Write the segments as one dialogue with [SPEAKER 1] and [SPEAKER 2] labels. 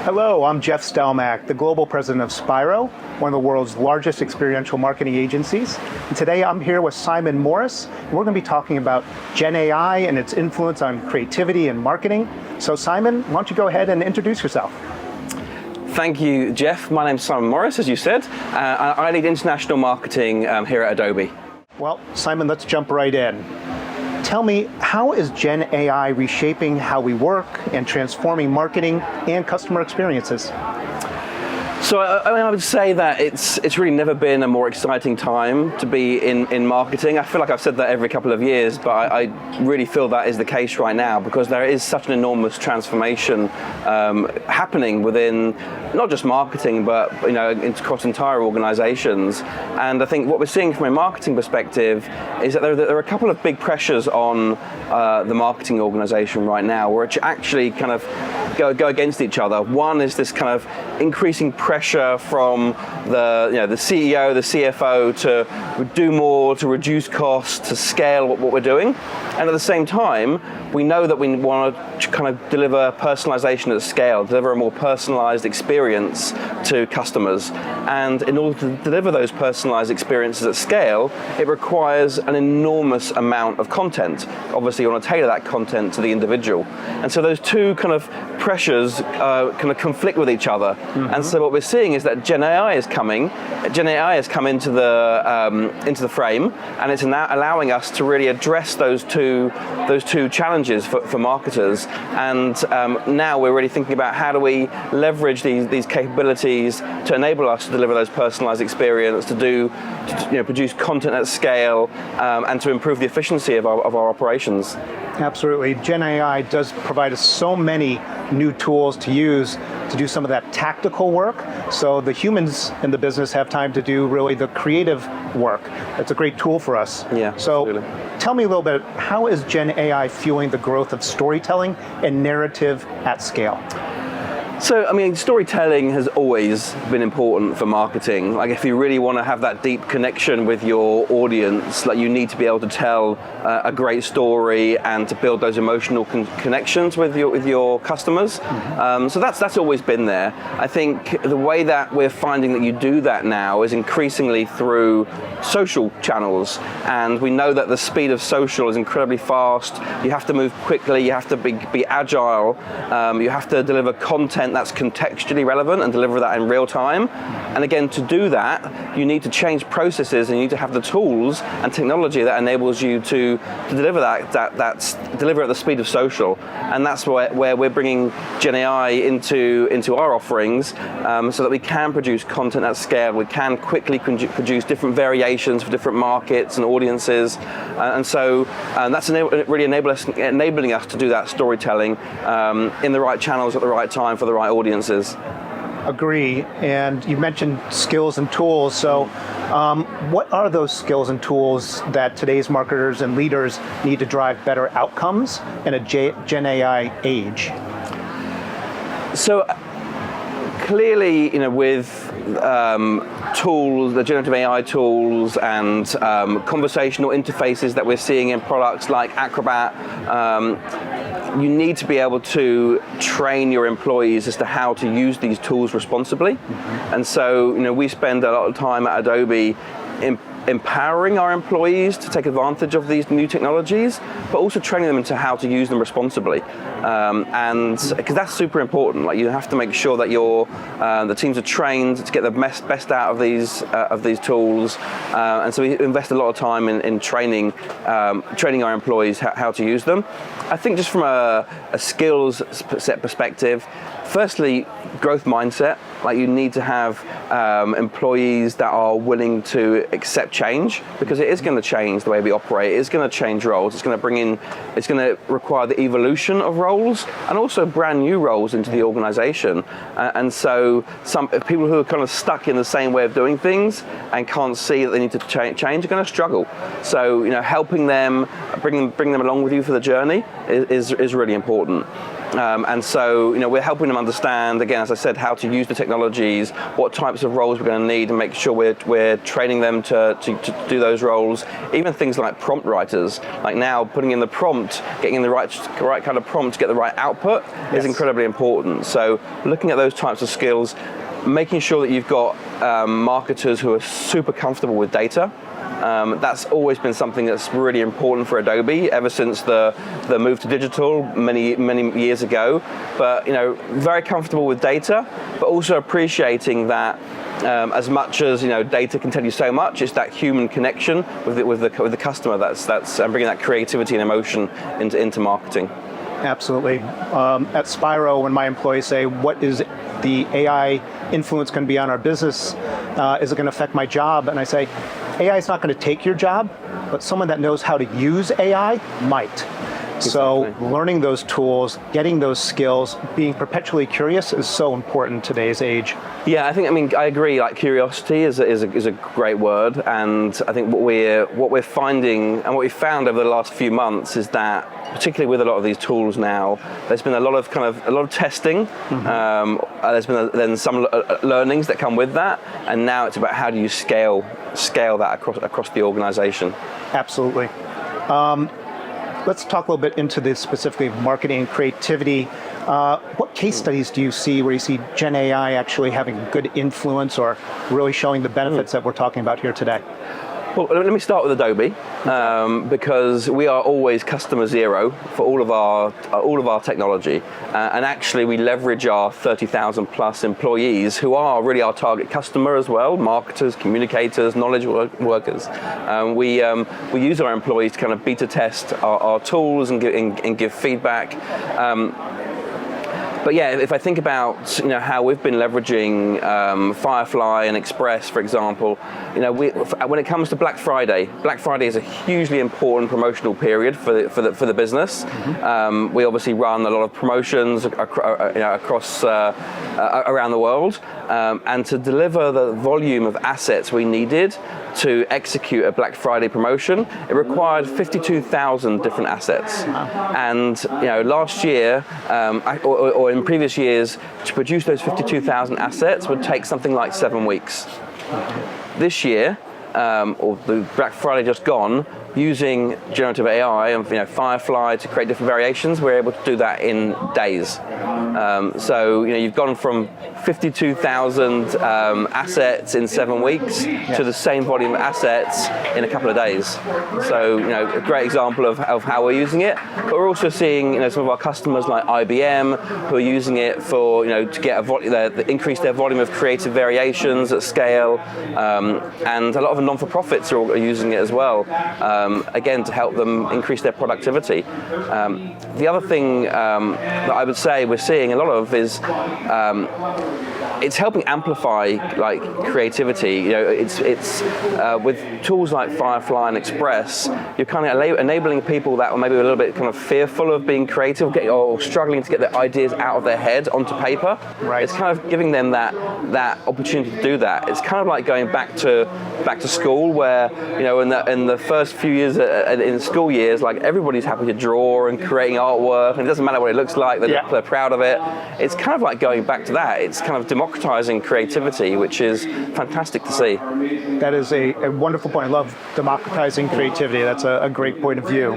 [SPEAKER 1] Hello, I'm Jeff Stelmach, the Global President of Spiro, one of the world's largest experiential marketing agencies. And today I'm here with Simon Morris, and we're going to be talking about Gen AI and its influence on creativity and marketing. So Simon, why don't you go ahead and introduce yourself?
[SPEAKER 2] Thank you, Jeff. My name's Simon Morris, as you said. I lead international marketing here at Adobe.
[SPEAKER 1] Well, Simon, let's jump right in. Tell me, how is Gen AI reshaping how we work and transforming marketing and customer experiences?
[SPEAKER 2] So I would say that it's really never been a more exciting time to be in marketing. I feel like I've said that every couple of years, but I really feel that is the case right now because there is such an enormous transformation happening within not just marketing, but across entire organizations. And I think what we're seeing from a marketing perspective is that there are a couple of big pressures on the marketing organization right now, which actually kind of go against each other. One is this kind of increasing pressure from the CEO, the CFO to do more, to reduce costs, to scale what we're doing. And at the same time, we know that we want to kind of deliver personalization at scale, deliver a more personalized experience to customers. And in order to deliver those personalized experiences at scale, it requires an enormous amount of content. Obviously, you want to tailor that content to the individual. And so those two kind of pressures kind of conflict with each other. Mm-hmm. And so what we're seeing is that Gen AI is coming. Gen AI has come into the frame, and it's now allowing us to really address those two challenges for marketers. And now we're really thinking about how do we leverage these capabilities to enable us to deliver those personalized experience, to produce content at scale, and to improve the efficiency of our operations.
[SPEAKER 1] Absolutely. Gen AI does provide us so many new tools to use to do some of that tactical work. So the humans in the business have time to do really the creative work. It's a great tool for us.
[SPEAKER 2] Yeah,
[SPEAKER 1] so
[SPEAKER 2] absolutely.
[SPEAKER 1] Tell me a little bit, how is Gen AI fueling the growth of storytelling and narrative at scale?
[SPEAKER 2] So, storytelling has always been important for marketing. Like, if you really want to have that deep connection with your audience, you need to be able to tell a great story and to build those emotional connections with your customers. Mm-hmm. So that's always been there. I think the way that we're finding that you do that now is increasingly through social channels, and we know that the speed of social is incredibly fast. You have to move quickly. You have to be agile. You have to deliver content that's contextually relevant and deliver that in real time. And again, to do that, you need to change processes and you need to have the tools and technology that enables you to deliver that's deliver at the speed of social. And that's where we're bringing Gen AI into our offerings, so that we can produce content at scale. We can quickly produce different variations for different markets and audiences. And so that's really enabling us to do that storytelling in the right channels at the right time for the right audiences.
[SPEAKER 1] Agree. And you mentioned skills and tools. So what are those skills and tools that today's marketers and leaders need to drive better outcomes in a Gen AI age?
[SPEAKER 2] So clearly, with tools, the generative AI tools and conversational interfaces that we're seeing in products like Acrobat, you need to be able to train your employees as to how to use these tools responsibly. Mm-hmm. And so, we spend a lot of time at Adobe empowering our employees to take advantage of these new technologies, but also training them into how to use them responsibly. And because that's super important, you have to make sure that the teams are trained to get the best out of these tools. And so we invest a lot of time in training our employees how to use them. I think just from a skills set perspective, firstly, growth mindset. You need to have employees that are willing to accept change, because it is going to change the way we operate. It's going to change roles. It's going to require the evolution of roles and also brand new roles into the organization. And so some people who are kind of stuck in the same way of doing things and can't see that they need to change are going to struggle. So helping them, bring them along with you for the journey is really important. And so, we're helping them understand, again, as I said, how to use the technologies, what types of roles we're going to need, and make sure we're training them to do those roles. Even things like prompt writers, like now putting in the prompt, getting in the right kind of prompt to get the right output is incredibly important. So looking at those types of skills, making sure that you've got marketers who are super comfortable with data. That's always been something that's really important for Adobe ever since the move to digital many years ago. But very comfortable with data, but also appreciating that as much as data can tell you so much, it's that human connection with the customer that's bringing that creativity and emotion into marketing.
[SPEAKER 1] Absolutely. At Spiro, when my employees say, what is the AI influence going to be on our business? Is it going to affect my job? And I say, AI is not going to take your job, but someone that knows how to use AI might. So learning those tools, getting those skills, being perpetually curious is so important in today's age.
[SPEAKER 2] Yeah, I agree. Like curiosity is a great word, and I think what we're finding and what we've found over the last few months is that, particularly with a lot of these tools now, there's been a lot of testing. There's been then some learnings that come with that, and now it's about how do you scale that across the organization.
[SPEAKER 1] Absolutely. Let's talk a little bit into this specifically of marketing and creativity. What case studies do you see where you see Gen AI actually having good influence or really showing the benefits that we're talking about here today?
[SPEAKER 2] Well, let me start with Adobe, because we are always customer zero for all of our technology, and actually we leverage our 30,000 plus employees who are really our target customer as well, marketers, communicators, knowledge workers. We use our employees to kind of beta test our tools and give feedback. But yeah, if I think about how we've been leveraging Firefly and Express, for example, when it comes to Black Friday is a hugely important promotional period for the business. We obviously run a lot of promotions across around the world, and to deliver the volume of assets we needed to execute a Black Friday promotion, it required 52,000 different assets. And last year, or in previous years, to produce those 52,000 assets would take something like 7 weeks. This year, or the Black Friday just gone, using generative AI and Firefly to create different variations, we're able to do that in days. So you've gone from 52,000 assets in 7 weeks to the same volume of assets in a couple of days. So a great example of how we're using it. But we're also seeing some of our customers like IBM who are using it for to get increase their volume of creative variations at scale, and a lot of the non-for-profits are using it as well. Again, to help them increase their productivity. The other thing that I would say we're seeing a lot of is it's helping amplify creativity. It's with tools like Firefly and Express, you're kind of enabling people that are maybe a little bit kind of fearful of being creative or struggling to get their ideas out of their head onto paper.
[SPEAKER 1] Right.
[SPEAKER 2] It's kind of giving them that opportunity to do that. It's kind of like going back to school, where in the first few years in school years, everybody's happy to draw and creating artwork, and it doesn't matter what it looks like, they're proud of it. It's kind of like going back to that. It's kind of democratizing creativity, which is fantastic to see.
[SPEAKER 1] That is a wonderful point. I love democratizing creativity. That's a great point of view.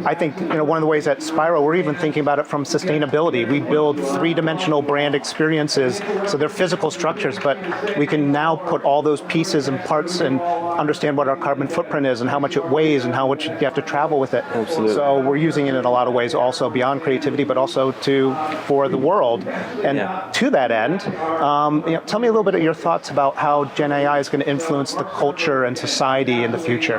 [SPEAKER 1] I think one of the ways at Spiro, we're even thinking about it from sustainability. We build three-dimensional brand experiences, so they're physical structures, but we can now put all those pieces and parts and understand what our carbon footprint is and how much it weighs and how much you have to travel with it.
[SPEAKER 2] Absolutely.
[SPEAKER 1] So we're using it in a lot of ways also beyond creativity, but also for the world. And to that end, tell me a little bit of your thoughts about how Gen AI is going to influence the culture and society in the future.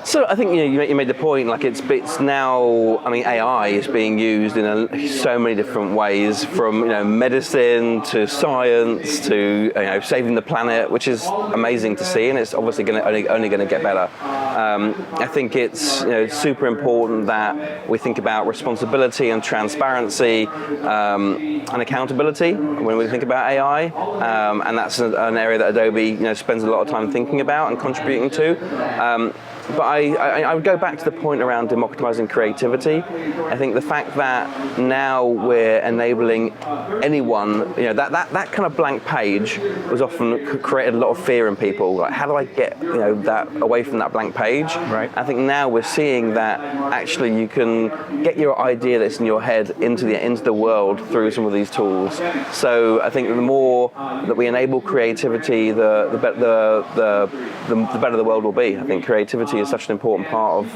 [SPEAKER 2] So I think you made the point. It's now. AI is being used in so many different ways, from medicine to science to saving the planet, which is amazing to see, and it's obviously only going to get better. I think it's super important that we think about responsibility and transparency and accountability when we think about AI, and that's an area that Adobe spends a lot of time thinking about and contributing to. But I would go back to the point around democratizing creativity. I think the fact that now we're enabling anyone, that kind of blank page was often created a lot of fear in people. Like, how do I get that away from that blank page?
[SPEAKER 1] Right.
[SPEAKER 2] I think now we're seeing that actually you can get your idea that's in your head into the world through some of these tools. So I think the more that we enable creativity, the better the world will be. I think creativity is such an important part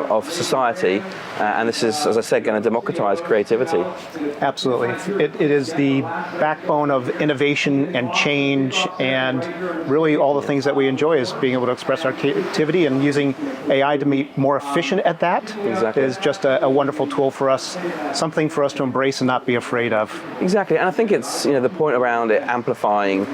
[SPEAKER 2] of society, and this is, as I said, going to democratize creativity.
[SPEAKER 1] Absolutely. It is the backbone of innovation and change, and really all the things that we enjoy is being able to express our creativity, and using AI to be more efficient at that
[SPEAKER 2] Exactly.
[SPEAKER 1] is just a wonderful tool for us, something for us to embrace and not be afraid of.
[SPEAKER 2] Exactly, and I think it's the point around it amplifying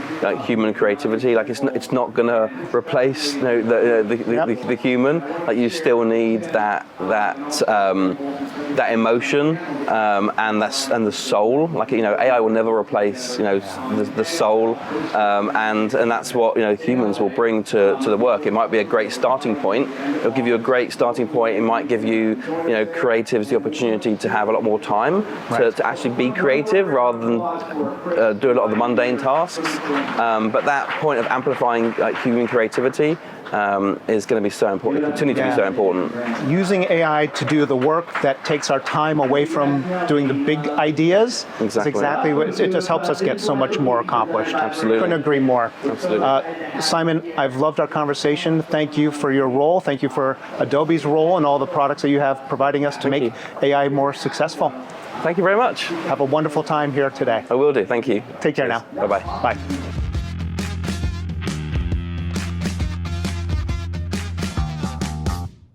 [SPEAKER 2] human creativity. Like it's not going to replace the human. Like you still need that emotion and the soul. Like AI will never replace the soul, and that's what humans will bring to the work. It might be a great starting point. It'll give you a great starting point. It might give you creatives the opportunity to have a lot more time to actually be creative rather than do a lot of the mundane tasks. But that point of amplifying human creativity is going to be so important, continue to be so important.
[SPEAKER 1] Using AI to do the work that takes our time away from doing the big ideas is exactly what it just helps us get so much more accomplished.
[SPEAKER 2] Absolutely.
[SPEAKER 1] Couldn't agree more.
[SPEAKER 2] Absolutely.
[SPEAKER 1] Simon, I've loved our conversation. Thank you for your role. Thank you for Adobe's role and all the products that you have providing us to make AI more successful.
[SPEAKER 2] Thank you very much.
[SPEAKER 1] Have a wonderful time here today.
[SPEAKER 2] I will do. Thank you.
[SPEAKER 1] Take care now.
[SPEAKER 2] Bye-bye.
[SPEAKER 1] Bye.